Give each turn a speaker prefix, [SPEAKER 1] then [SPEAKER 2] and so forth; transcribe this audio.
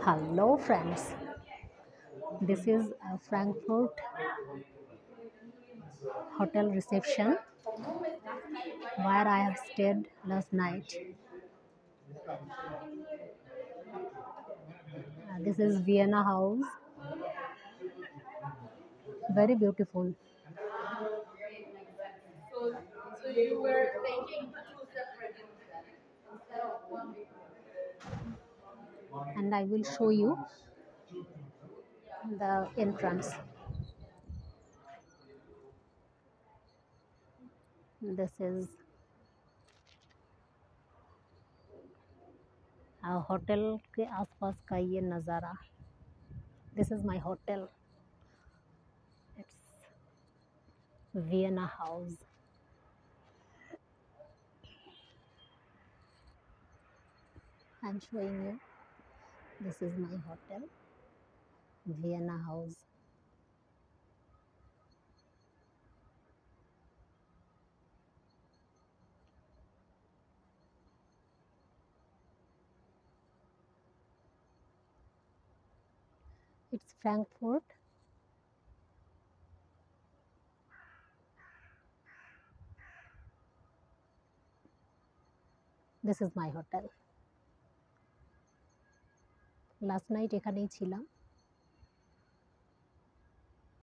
[SPEAKER 1] Hello friends, this is a Frankfurt hotel reception where I have stayed last night. This is Vienna House, very beautiful. So you were taking two separate instead of one and I will show you the entrance. This is a hotel के आसपास का ये नज़ारा. This is my hotel. It's Vienna House. I'm showing you. This is my hotel, Vienna House. It's Frankfurt. This is my hotel. Last night এখানেই ছিলাম.